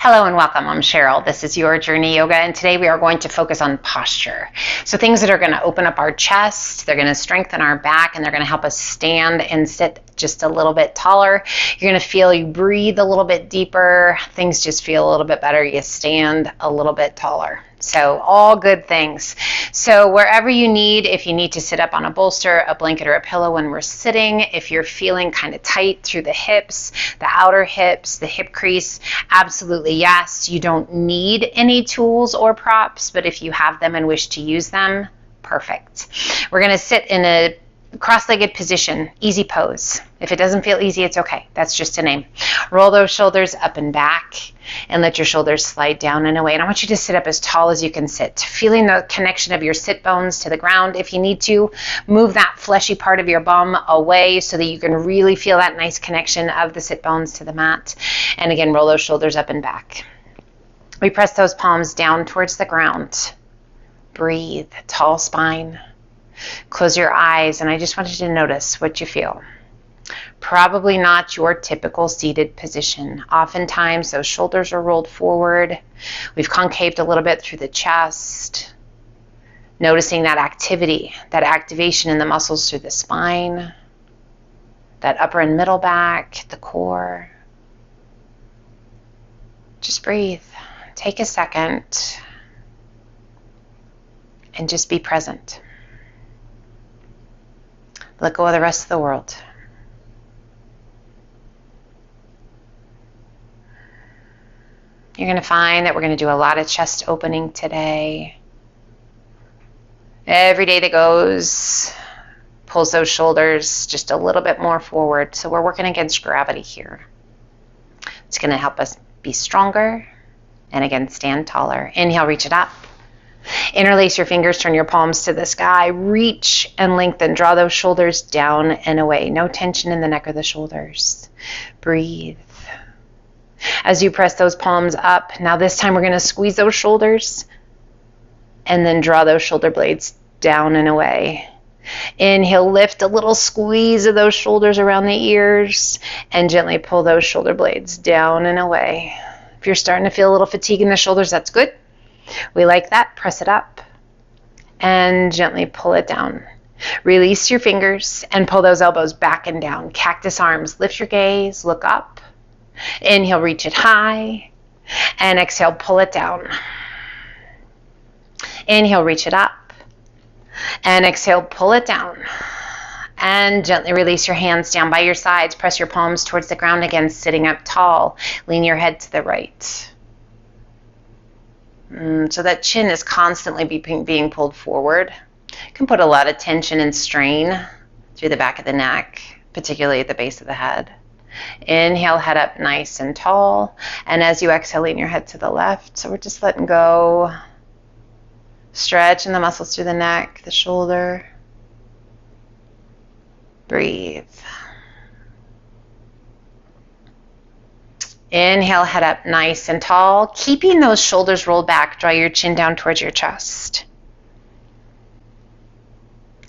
Hello and welcome. I'm Cheryl. This is Your Journey Yoga, and today we are going to focus on posture. So things that are going to open up our chest, they're going to strengthen our back, and they're going to help us stand and sit just a little bit taller. You're going to feel you breathe a little bit deeper. Things just feel a little bit better. You stand a little bit taller. So all good things. So wherever you need, if you need to sit up on a bolster, a blanket, or a pillow when we're sitting, if you're feeling kind of tight through the hips, the outer hips, the hip crease, absolutely yes. You don't need any tools or props, but if you have them and wish to use them, perfect. We're going to sit in a cross-legged position, easy pose. If it doesn't feel easy, it's okay. That's just a name. Roll those shoulders up and back and let your shoulders slide down and away. And I want you to sit up as tall as you can sit, feeling the connection of your sit bones to the ground. If you need to, move that fleshy part of your bum away so that you can really feel that nice connection of the sit bones to the mat. And again, roll those shoulders up and back. We press those palms down towards the ground. Breathe, tall spine. Close your eyes, and I just want you to notice what you feel. Probably not your typical seated position. Oftentimes, those shoulders are rolled forward. We've concaved a little bit through the chest. Noticing that activity, that activation in the muscles through the spine, that upper and middle back, the core. Just breathe. Take a second and just be present. Let go of the rest of the world. You're going to find that we're going to do a lot of chest opening today. Every day that goes pulls those shoulders just a little bit more forward. So we're working against gravity here. It's going to help us be stronger and again stand taller. Inhale, reach it up. Interlace your fingers, turn your palms to the sky, reach and lengthen, draw those shoulders down and away. No tension in the neck or the shoulders. Breathe. As you press those palms up, now this time we're going to squeeze those shoulders and then draw those shoulder blades down and away. Inhale, lift a little squeeze of those shoulders around the ears and gently pull those shoulder blades down and away. If you're starting to feel a little fatigue in the shoulders, that's good. We like that. Press it up and gently pull it down. Release your fingers and pull those elbows back and down. Cactus arms. Lift your gaze. Look up. Inhale, reach it high. And exhale, pull it down. Inhale, reach it up. And exhale, pull it down. And gently release your hands down by your sides. Press your palms towards the ground again, sitting up tall. Lean your head to the right. So that chin is constantly being pulled forward. You can put a lot of tension and strain through the back of the neck, particularly at the base of the head. Inhale, head up nice and tall. And as you exhale, lean your head to the left. So we're just letting go. Stretching the muscles through the neck, the shoulder. Breathe. Inhale, head up nice and tall. Keeping those shoulders rolled back, draw your chin down towards your chest.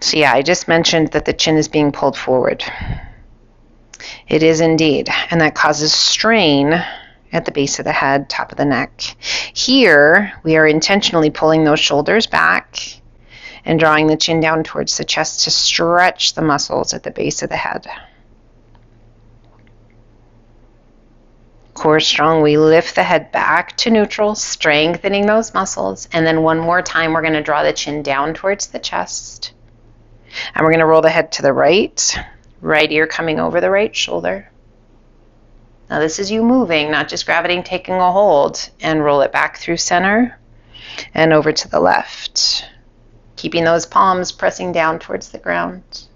So yeah, I just mentioned that the chin is being pulled forward. It is indeed, and that causes strain at the base of the head, top of the neck. Here, we are intentionally pulling those shoulders back and drawing the chin down towards the chest to stretch the muscles at the base of the head. Core strong, we lift the head back to neutral, strengthening those muscles. And then one more time, we're going to draw the chin down towards the chest. And we're going to roll the head to the right. Right ear coming over the right shoulder. Now this is you moving, not just gravity taking a hold. And roll it back through center and over to the left. Keeping those palms pressing down towards the ground.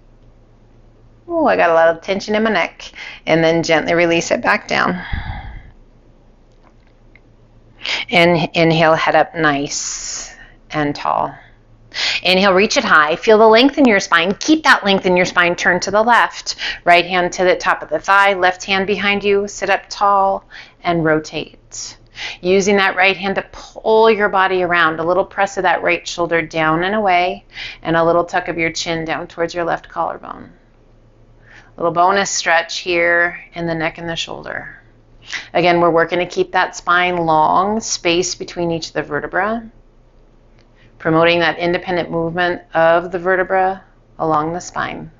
Oh, I got a lot of tension in my neck. And then gently release it back down. And inhale, head up nice and tall. Inhale, reach it high. Feel the length in your spine. Keep that length in your spine. Turn to the left. Right hand to the top of the thigh. Left hand behind you. Sit up tall and rotate. Using that right hand to pull your body around. A little press of that right shoulder down and away. And a little tuck of your chin down towards your left collarbone. Little bonus stretch here in the neck and the shoulder. Again, we're working to keep that spine long, space between each of the vertebrae, promoting that independent movement of the vertebra along the spine.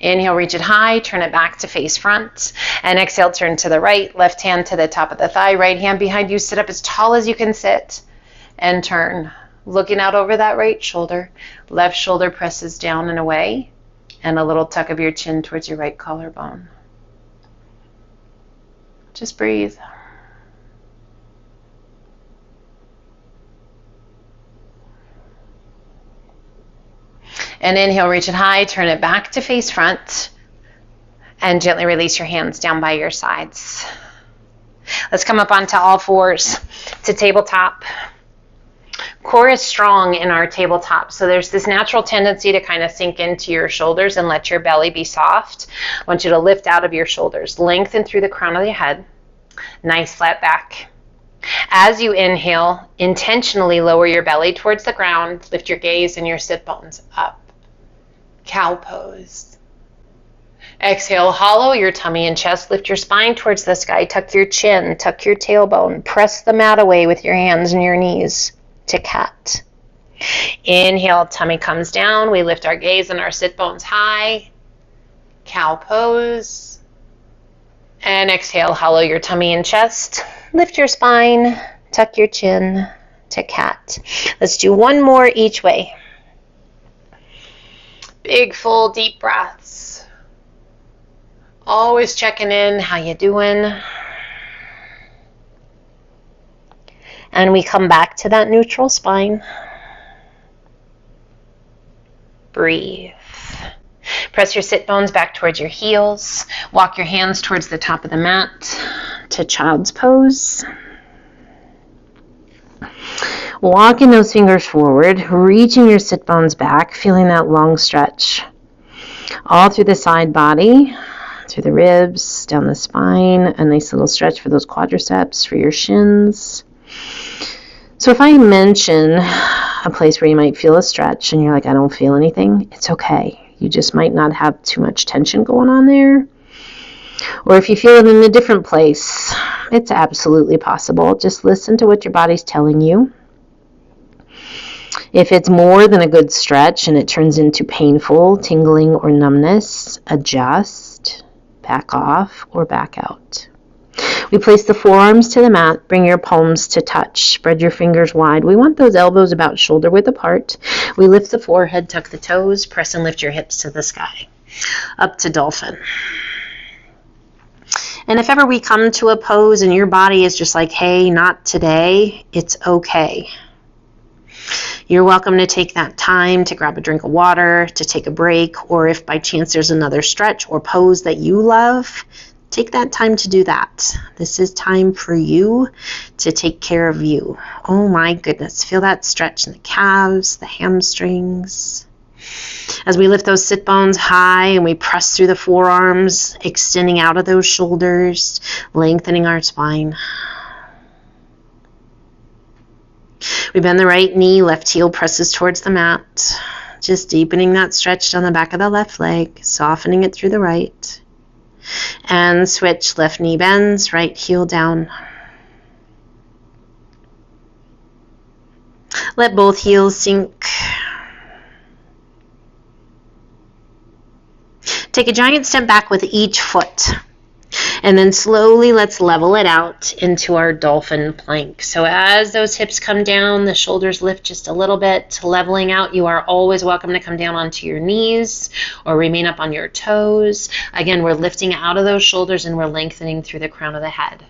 Inhale, reach it high, turn it back to face front, and exhale, turn to the right, left hand to the top of the thigh, right hand behind you, sit up as tall as you can sit, and turn. Looking out over that right shoulder, left shoulder presses down and away, and a little tuck of your chin towards your right collarbone. Just breathe. And inhale, reach it high, turn it back to face front, and gently release your hands down by your sides. Let's come up onto all fours to tabletop. Core is strong in our tabletop, so there's this natural tendency to kind of sink into your shoulders and let your belly be soft. I want you to lift out of your shoulders, lengthen through the crown of your head. Nice flat back. As you inhale, intentionally lower your belly towards the ground, lift your gaze and your sit bones up. Cow pose. Exhale, hollow your tummy and chest, lift your spine towards the sky, tuck your chin, tuck your tailbone, press the mat away with your hands and your knees to cat. Inhale, tummy comes down, we lift our gaze and our sit bones high. Cow pose. And exhale, hollow your tummy and chest, lift your spine, tuck your chin to cat. Let's do one more each way. Big, full, deep breaths. Always checking in, how you doing? And we come back to that neutral spine. Breathe. Press your sit bones back towards your heels. Walk your hands towards the top of the mat to child's pose. Walking those fingers forward, reaching your sit bones back, feeling that long stretch. All through the side body, through the ribs, down the spine, a nice little stretch for those quadriceps, for your shins. So if I mention a place where you might feel a stretch and you're like, I don't feel anything, it's okay. You just might not have too much tension going on there. Or if you feel it in a different place, it's absolutely possible. Just listen to what your body's telling you. If it's more than a good stretch and it turns into painful, tingling, or numbness, adjust, back off, or back out. We place the forearms to the mat, bring your palms to touch, spread your fingers wide. We want those elbows about shoulder width apart. We lift the forehead, tuck the toes, press and lift your hips to the sky. Up to dolphin. And if ever we come to a pose and your body is just like, hey, not today, it's okay. You're welcome to take that time to grab a drink of water, to take a break, or if by chance there's another stretch or pose that you love, take that time to do that. This is time for you to take care of you. Oh my goodness, feel that stretch in the calves, the hamstrings. As we lift those sit bones high and we press through the forearms, extending out of those shoulders, lengthening our spine. We bend the right knee, left heel presses towards the mat. Just deepening that stretch down the back of the left leg, softening it through the right. And switch, left knee bends, right heel down. Let both heels sink. Take a giant step back with each foot. And then slowly let's level it out into our dolphin plank. So as those hips come down, the shoulders lift just a little bit. Leveling out, you are always welcome to come down onto your knees or remain up on your toes. Again, we're lifting out of those shoulders and we're lengthening through the crown of the head.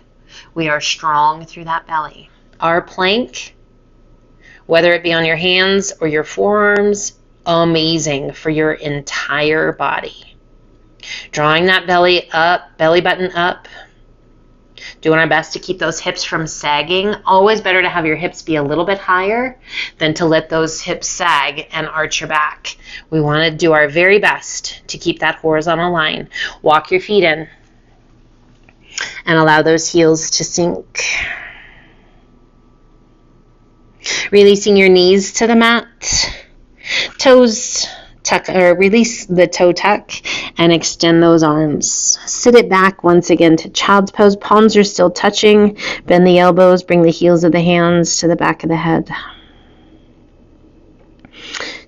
We are strong through that belly. Our plank, whether it be on your hands or your forearms, amazing for your entire body. Drawing that belly up, belly button up. Doing our best to keep those hips from sagging. Always better to have your hips be a little bit higher than to let those hips sag and arch your back. We want to do our very best to keep that horizontal line. Walk your feet in and allow those heels to sink. Releasing your knees to the mat. Toes Tuck or release the toe tuck and extend those arms. Sit it back once again to child's pose. Palms are still touching. Bend the elbows. Bring the heels of the hands to the back of the head.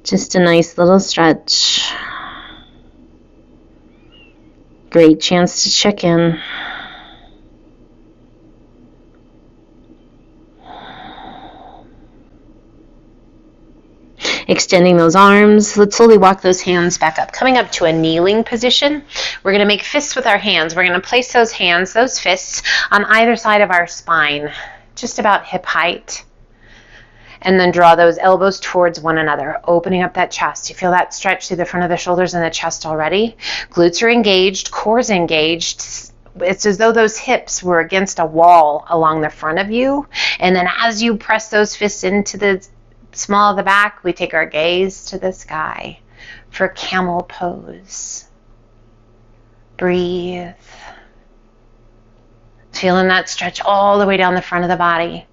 Just a nice little stretch. Great chance to check in. Extending those arms. Let's slowly walk those hands back up. Coming up to a kneeling position. We're going to make fists with our hands. We're going to place those hands, those fists, on either side of our spine, just about hip height. And then draw those elbows towards one another, opening up that chest. You feel that stretch through the front of the shoulders and the chest already. Glutes are engaged, core's engaged. It's as though those hips were against a wall along the front of you. And then as you press those fists into the small of the back, we take our gaze to the sky for camel pose. Breathe. Feeling that stretch all the way down the front of the body.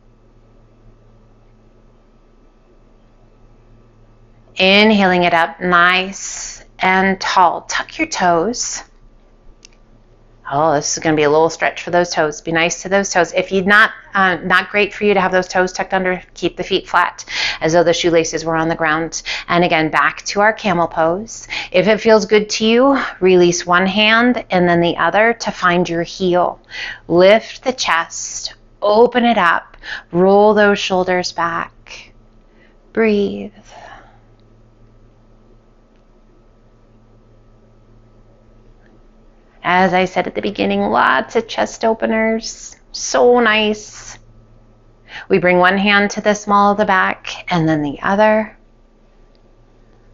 Inhaling it up nice and tall. Tuck your toes. Oh, this is going to be a little stretch for those toes. Be nice to those toes. If you're not great for you to have those toes tucked under, keep the feet flat as though the shoelaces were on the ground. And again, back to our camel pose. If it feels good to you, release one hand and then the other to find your heel. Lift the chest, open it up, roll those shoulders back. Breathe. As I said at the beginning, lots of chest openers. So nice. We bring one hand to the small of the back and then the other.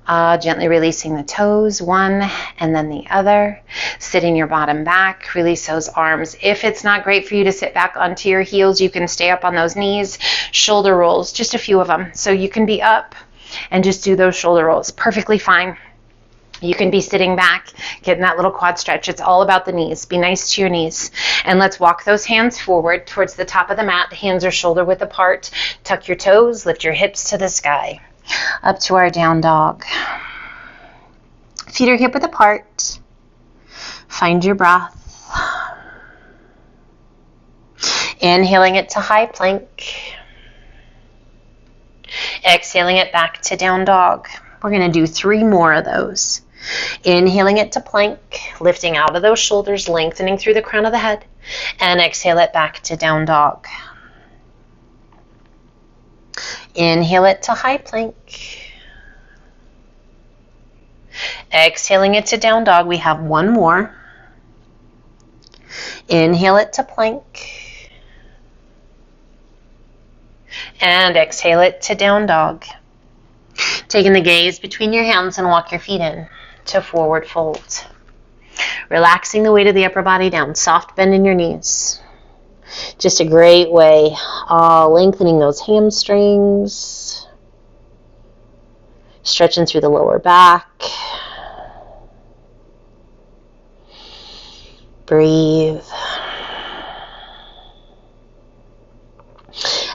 Gently releasing the toes, one and then the other. Sitting your bottom back, release those arms. If it's not great for you to sit back onto your heels, you can stay up on those knees. Shoulder rolls, just a few of them. So you can be up and just do those shoulder rolls. Perfectly fine. You can be sitting back, getting that little quad stretch. It's all about the knees. Be nice to your knees. And let's walk those hands forward towards the top of the mat. Hands are shoulder width apart. Tuck your toes, lift your hips to the sky. Up to our down dog. Feet are hip width apart. Find your breath. Inhaling it to high plank. Exhaling it back to down dog. We're going to do 3 more of those. Inhaling it to plank, lifting out of those shoulders, lengthening through the crown of the head, and exhale it back to down dog. Inhale it to high plank. Exhaling it to down dog. We have 1 more. Inhale it to plank. And exhale it to down dog. Taking the gaze between your hands and walk your feet in to forward fold. Relaxing the weight of the upper body down. Soft bend in your knees. Just a great way. Lengthening those hamstrings. Stretching through the lower back. Breathe.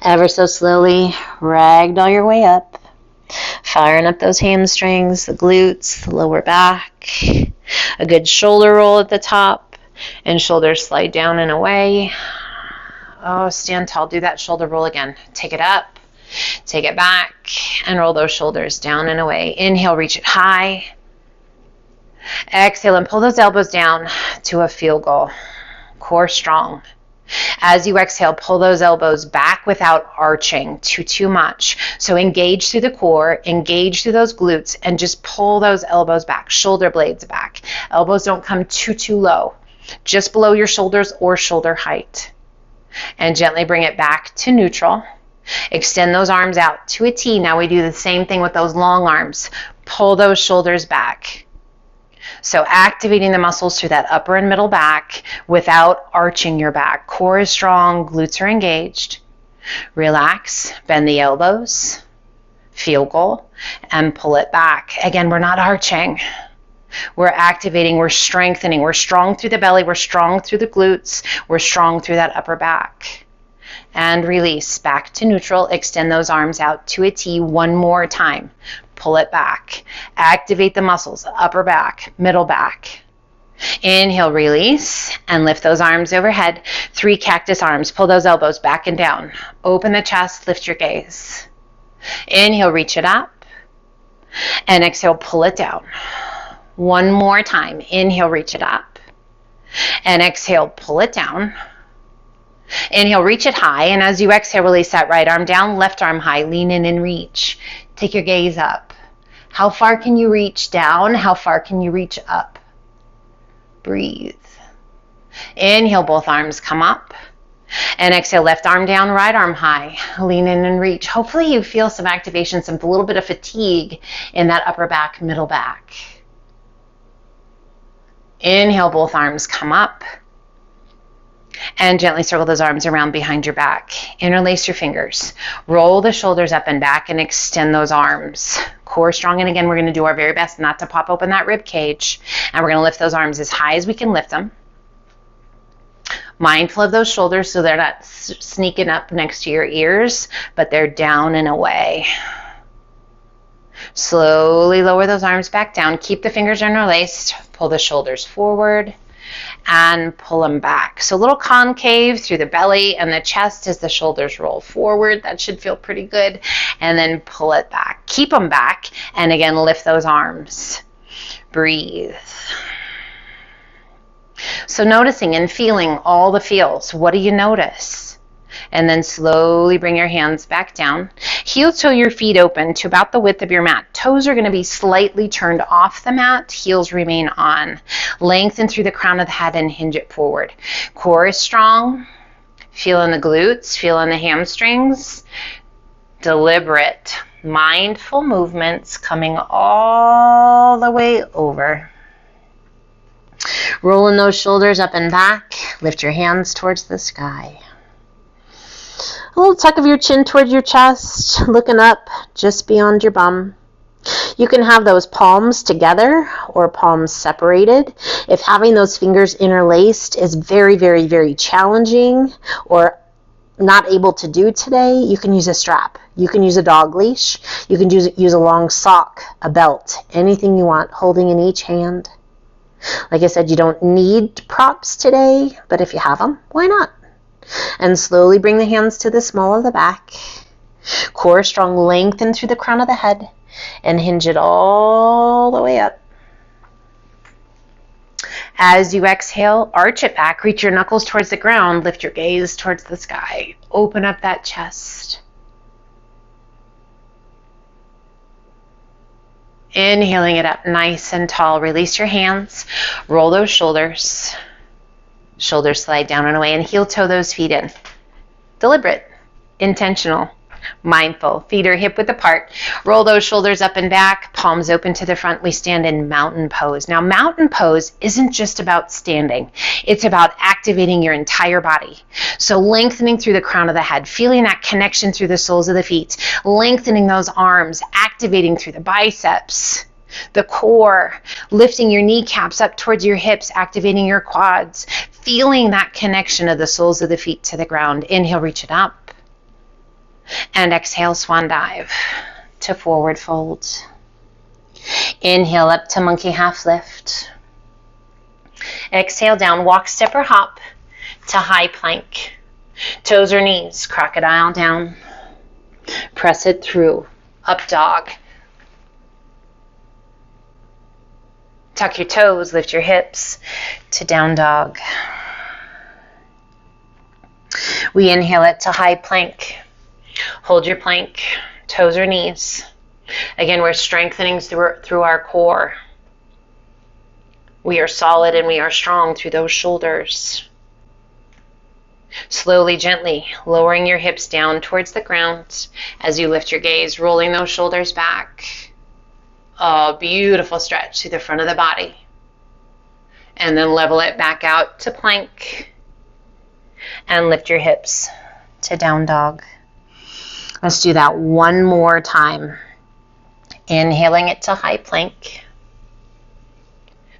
Ever so slowly, ragdoll your way up. Firing up those hamstrings, the glutes, the lower back. A good shoulder roll at the top, and shoulders slide down and away. Stand tall. Do that shoulder roll again. Take it up, take it back, and roll those shoulders down and away. Inhale, reach it high. Exhale and pull those elbows down to a field goal. Core strong. As you exhale, pull those elbows back without arching too much. So engage through the core, engage through those glutes, and just pull those elbows back, shoulder blades back. Elbows don't come too low, just below your shoulders or shoulder height. And gently bring it back to neutral. Extend those arms out to a T. Now we do the same thing with those long arms. Pull those shoulders back. So activating the muscles through that upper and middle back without arching your back. Core is strong, glutes are engaged. Relax, bend the elbows, field goal, and pull it back. Again, we're not arching. We're activating, we're strengthening. We're strong through the belly, we're strong through the glutes, we're strong through that upper back. And release back to neutral. Extend those arms out to a T one more time. Pull it back. Activate the muscles, upper back, middle back. Inhale, release, and lift those arms overhead. 3 cactus arms. Pull those elbows back and down. Open the chest, lift your gaze. Inhale, reach it up. And exhale, pull it down. One more time. Inhale, reach it up. And exhale, pull it down. Inhale, reach it high. And as you exhale, release that right arm down, left arm high. Lean in and reach. Take your gaze up. How far can you reach down? How far can you reach up? Breathe. Inhale, both arms come up. And exhale, left arm down, right arm high. Lean in and reach. Hopefully you feel some activation, some little bit of fatigue in that upper back, middle back. Inhale, both arms come up. And gently circle those arms around behind your back. Interlace your fingers. Roll the shoulders up and back and extend those arms. Core strong, and again, we're going to do our very best not to pop open that rib cage. And we're going to lift those arms as high as we can lift them. Mindful of those shoulders so they're not sneaking up next to your ears, but they're down and away. Slowly lower those arms back down. Keep the fingers interlaced. Pull the shoulders forward and pull them back. So a little concave through the belly and the chest as the shoulders roll forward. That should feel pretty good. And then pull it back. Keep them back. And again, lift those arms. Breathe. So noticing and feeling all the feels. What do you notice? And then slowly bring your hands back down. Heel toe your feet open to about the width of your mat. Toes are going to be slightly turned off the mat. Heels remain on. Lengthen through the crown of the head and hinge it forward. Core is strong. Feeling the glutes, feeling the hamstrings. Deliberate, mindful movements coming all the way over. Rolling those shoulders up and back. Lift your hands towards the sky. A little tuck of your chin toward your chest, looking up just beyond your bum. You can have those palms together or palms separated. If having those fingers interlaced is very, very, very challenging or not able to do today, you can use a strap. You can use a dog leash. You can use a long sock, a belt, anything you want, holding in each hand. Like I said, you don't need props today, but if you have them, why not? And slowly bring the hands to the small of the back. Core strong, lengthen through the crown of the head and hinge it all the way up. As you exhale, arch it back, reach your knuckles towards the ground, lift your gaze towards the sky. Open up that chest. Inhaling it up nice and tall. Release your hands, roll those shoulders. Shoulders slide down and away, and heel toe those feet in. Deliberate, intentional, mindful. Feet are hip width apart. Roll those shoulders up and back, palms open to the front. We stand in mountain pose. Now, mountain pose isn't just about standing. It's about activating your entire body. So lengthening through the crown of the head, feeling that connection through the soles of the feet, lengthening those arms, activating through the biceps, the core, lifting your kneecaps up towards your hips, activating your quads, feeling that connection of the soles of the feet to the ground. Inhale, reach it up. And exhale, swan dive to forward fold. Inhale up to monkey half lift. Exhale down, walk, step, or hop to high plank. Toes or knees, crocodile down. Press it through, up dog. Tuck your toes, lift your hips to down dog. We inhale it to high plank. Hold your plank, toes or knees. Again, we're strengthening through our core. We are solid and we are strong through those shoulders. Slowly, gently, lowering your hips down towards the ground as you lift your gaze, rolling those shoulders back. A beautiful stretch through the front of the body. And then level it back out to plank. And lift your hips to down dog. Let's do that one more time. Inhaling it to high plank.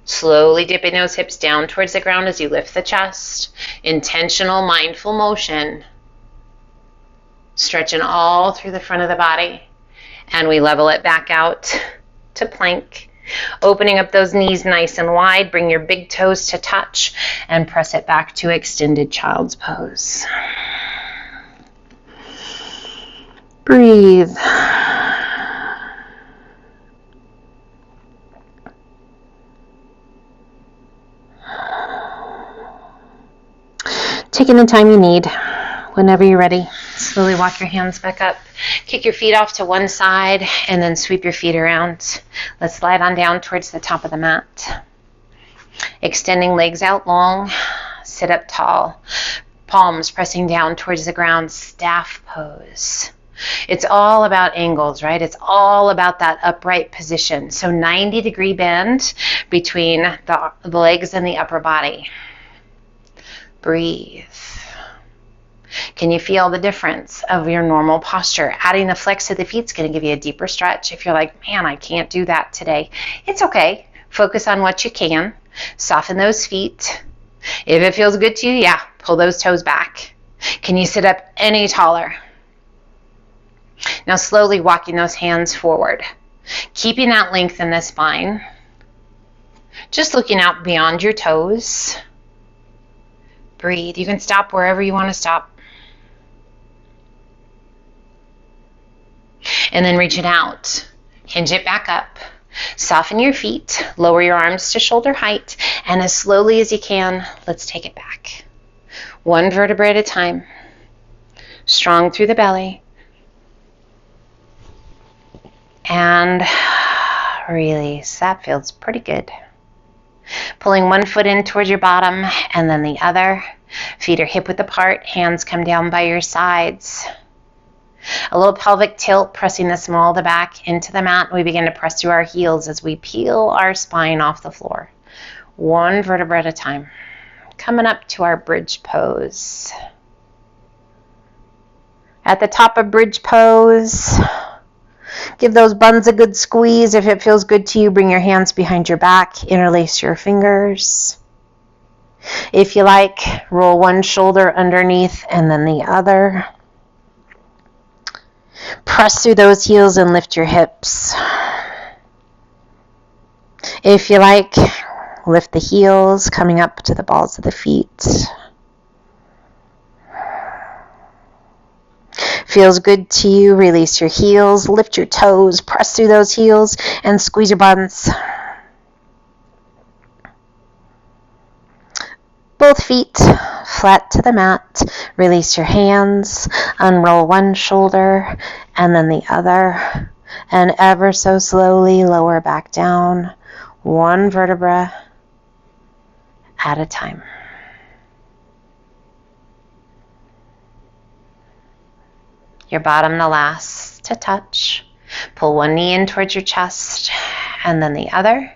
Slowly dipping those hips down towards the ground as you lift the chest. Intentional, mindful motion. Stretching all through the front of the body. And we level it back out to plank. Opening up those knees nice and wide. Bring your big toes to touch and press it back to extended child's pose. Breathe. Taking the time you need. Whenever you're ready, slowly walk your hands back up. Kick your feet off to one side and then sweep your feet around. Let's slide on down towards the top of the mat. Extending legs out long. Sit up tall. Palms pressing down towards the ground. Staff pose. It's all about angles, right? It's all about that upright position. So 90-degree bend between the legs and the upper body. Breathe. Can you feel the difference of your normal posture? Adding the flex to the feet is going to give you a deeper stretch. If you're like, man, I can't do that today, it's okay. Focus on what you can. Soften those feet. If it feels good to you, yeah, pull those toes back. Can you sit up any taller? Now slowly walking those hands forward. Keeping that length in the spine. Just looking out beyond your toes. Breathe. You can stop wherever you want to stop. And then reach it out. Hinge it back up. Soften your feet. Lower your arms to shoulder height. And as slowly as you can, let's take it back. One vertebra at a time. Strong through the belly. And release. That feels pretty good. Pulling one foot in towards your bottom and then the other. Feet are hip width apart. Hands come down by your sides. A little pelvic tilt, pressing the small of the back into the mat. We begin to press through our heels as we peel our spine off the floor. One vertebra at a time. Coming up to our bridge pose. At the top of bridge pose, give those buns a good squeeze. If it feels good to you, bring your hands behind your back. Interlace your fingers. If you like, roll one shoulder underneath and then the other. Press through those heels and lift your hips. If you like, lift the heels, coming up to the balls of the feet. Feels good to you, release your heels, lift your toes, press through those heels, and squeeze your buns. Both feet flat to the mat. Release your hands, unroll one shoulder and then the other, and ever so slowly lower back down, one vertebra at a time. Your bottom the last to touch. Pull one knee in towards your chest and then the other.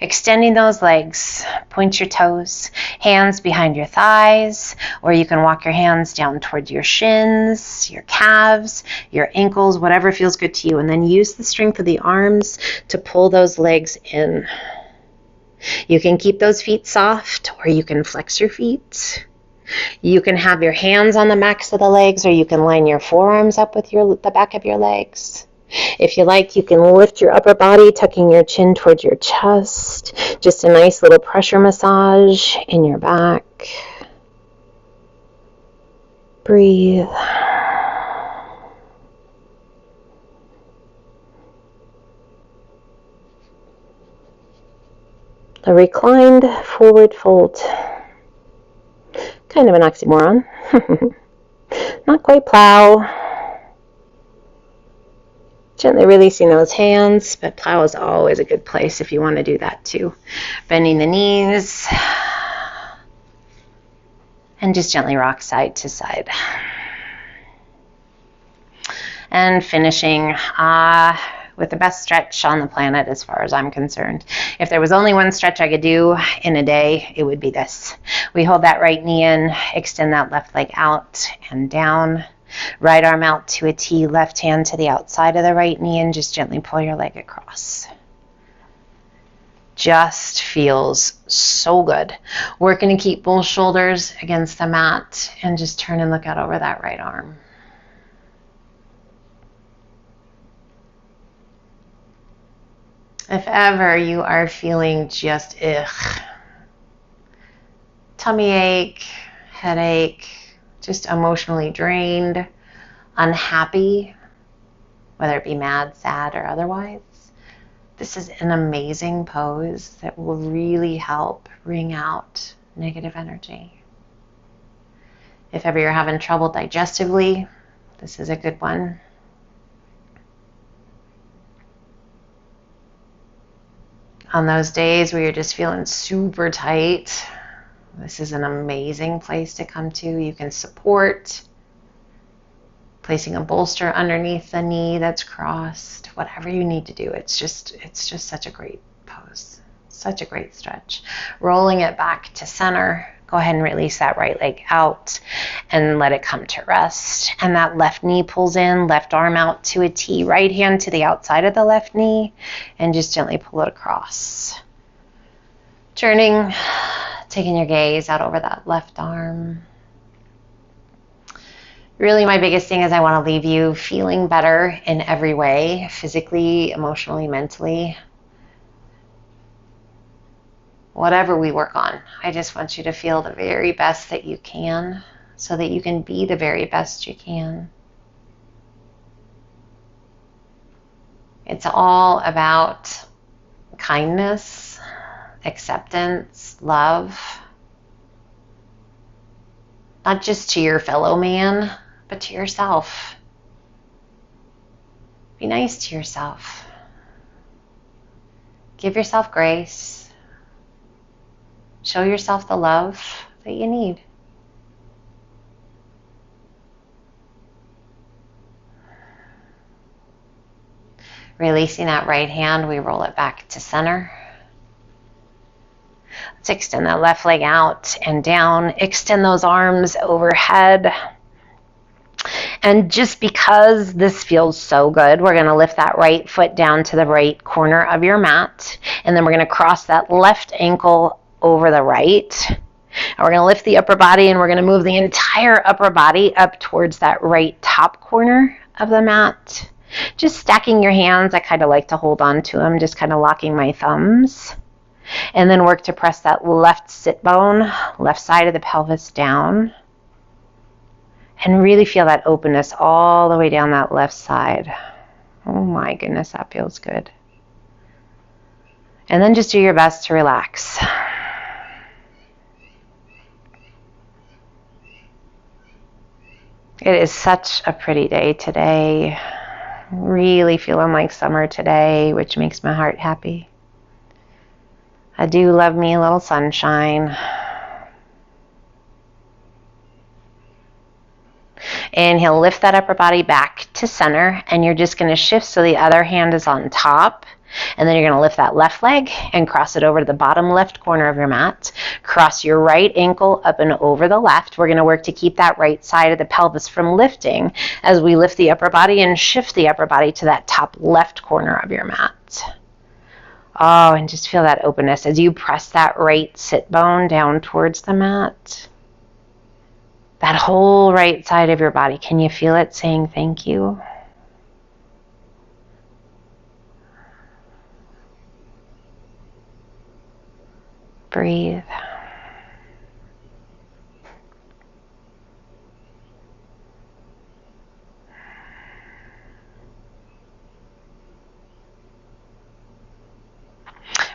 Extending those legs, point your toes, hands behind your thighs, or you can walk your hands down towards your shins, your calves, your ankles, whatever feels good to you, and then use the strength of the arms to pull those legs in. You can keep those feet soft, or you can flex your feet. You can have your hands on the backs of the legs, or you can line your forearms up with the back of your legs. If you like, you can lift your upper body, tucking your chin towards your chest. Just a nice little pressure massage in your back. Breathe. The reclined forward fold. Kind of an oxymoron. Not quite plow. Gently releasing those hands, but plow is always a good place if you want to do that too. Bending the knees. And just gently rock side to side. And finishing with the best stretch on the planet as far as I'm concerned. If there was only one stretch I could do in a day, it would be this. We hold that right knee in, extend that left leg out and down. Right arm out to a T, left hand to the outside of the right knee, and just gently pull your leg across. Just feels so good. Working to keep both shoulders against the mat and just turn and look out over that right arm. If ever you are feeling just tummy ache, headache, just emotionally drained, unhappy, whether it be mad, sad, or otherwise, this is an amazing pose that will really help wring out negative energy. If ever you're having trouble digestively, this is a good one. On those days where you're just feeling super tight, this is an amazing place to come to. You can support, placing a bolster underneath the knee that's crossed, whatever you need to do. It's just such a great pose, such a great stretch. Rolling it back to center. Go ahead and release that right leg out and let it come to rest. And that left knee pulls in, left arm out to a T, right hand to the outside of the left knee, and just gently pull it across. Turning, taking your gaze out over that left arm. Really, my biggest thing is I want to leave you feeling better in every way, physically, emotionally, mentally. Whatever we work on, I just want you to feel the very best that you can so that you can be the very best you can. It's all about kindness, acceptance, love, not just to your fellow man, but to yourself. Be nice to yourself. Give yourself grace. Show yourself the love that you need. Releasing that right hand, we roll it back to center. Let's extend that left leg out and down. Extend those arms overhead. And just because this feels so good, we're going to lift that right foot down to the right corner of your mat. And then we're going to cross that left ankle over the right. And we're going to lift the upper body and we're going to move the entire upper body up towards that right top corner of the mat. Just stacking your hands. I kind of like to hold on to them, just kind of locking my thumbs. And then work to press that left sit bone, left side of the pelvis down. And really feel that openness all the way down that left side. Oh my goodness, that feels good. And then just do your best to relax. It is such a pretty day today. Really feeling like summer today, which makes my heart happy. I do love me a little sunshine. Inhale, lift that upper body back to center, and you're just going to shift so the other hand is on top. And then you're going to lift that left leg and cross it over to the bottom left corner of your mat. Cross your right ankle up and over the left. We're going to work to keep that right side of the pelvis from lifting as we lift the upper body and shift the upper body to that top left corner of your mat. Oh, and just feel that openness as you press that right sit bone down towards the mat. That whole right side of your body, can you feel it saying thank you? Breathe.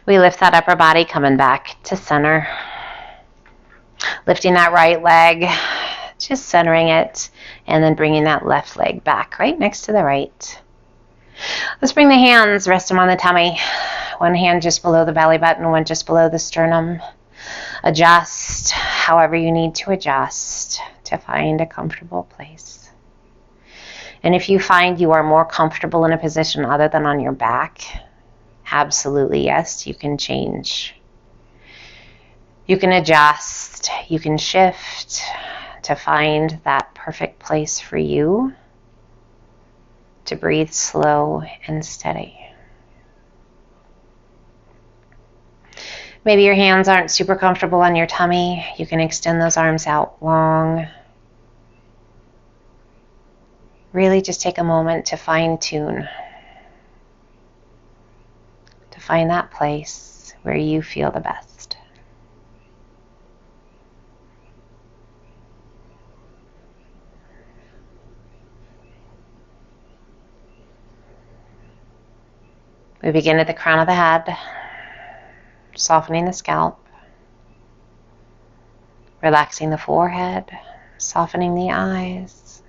We lift that upper body, coming back to center. Lifting that right leg, just centering it, and then bringing that left leg back right next to the right. Let's bring the hands, rest them on the tummy. One hand just below the belly button, one just below the sternum. Adjust however you need to adjust to find a comfortable place. And if you find you are more comfortable in a position other than on your back, absolutely yes, you can change. You can adjust, you can shift to find that perfect place for you to breathe slow and steady. Maybe your hands aren't super comfortable on your tummy. You can extend those arms out long. Really just take a moment to fine tune find that place where you feel the best. We begin at the crown of the head, softening the scalp, relaxing the forehead, softening the eyes,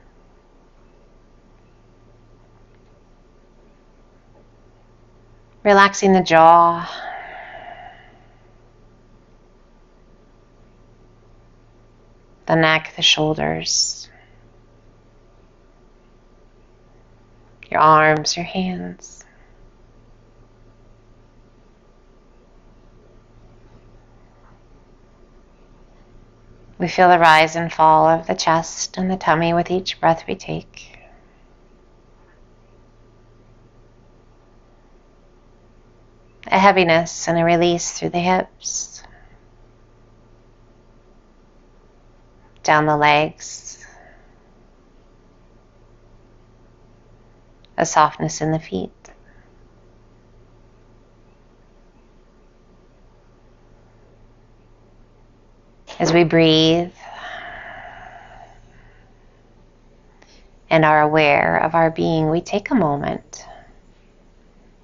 relaxing the jaw, the neck, the shoulders, your arms, your hands. We feel the rise and fall of the chest and the tummy with each breath we take. A heaviness and a release through the hips, down the legs, a softness in the feet. As we breathe and are aware of our being, we take a moment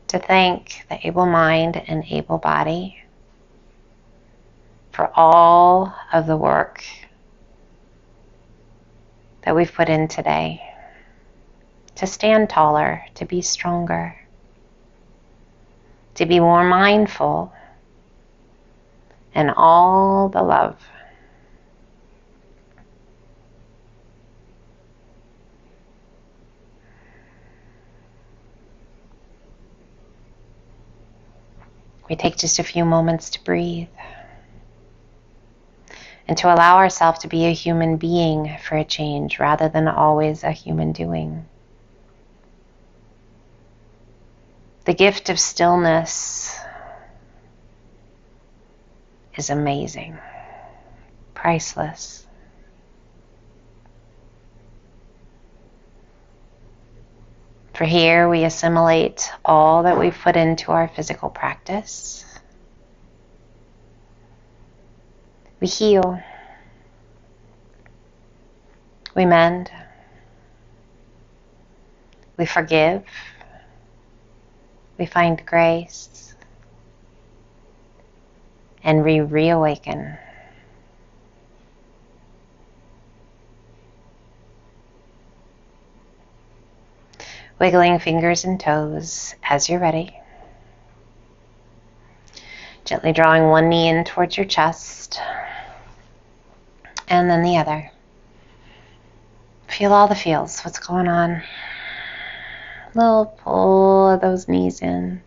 to thank the able mind and able body for all of the work that we've put in today to stand taller, to be stronger, to be more mindful, and all the love. We take just a few moments to breathe and to allow ourselves to be a human being for a change rather than always a human doing. The gift of stillness is amazing, priceless. For here we assimilate all that we've put into our physical practice. We heal. We mend. We forgive. We find grace. And we reawaken. Wiggling fingers and toes as you're ready. Gently drawing one knee in towards your chest and then the other. Feel all the feels. What's going on? Little pull of those knees in.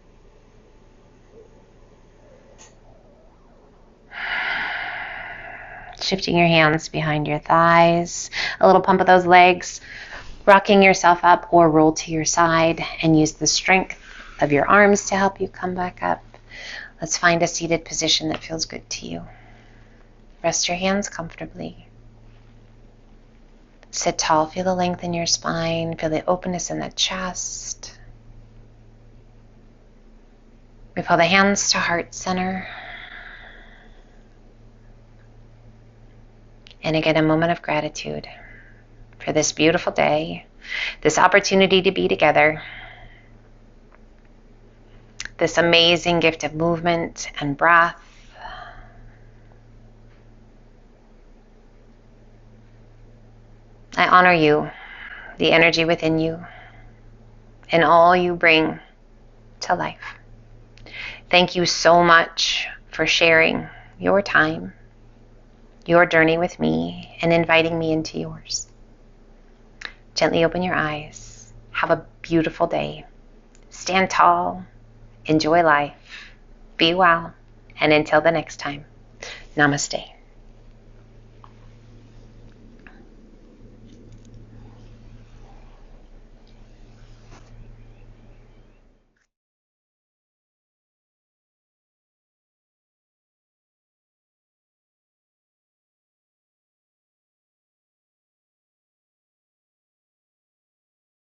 Shifting your hands behind your thighs. A little pump of those legs. Rocking yourself up or roll to your side and use the strength of your arms to help you come back up. Let's find a seated position that feels good to you. Rest your hands comfortably. Sit tall. Feel the length in your spine. Feel the openness in the chest. We pull the hands to heart center. And again, a moment of gratitude for this beautiful day, this opportunity to be together, this amazing gift of movement and breath. I honor you, the energy within you, and all you bring to life. Thank you so much for sharing your time, your journey with me, and inviting me into yours. Gently open your eyes. Have a beautiful day. Stand tall. Enjoy life. Be well. And until the next time, namaste.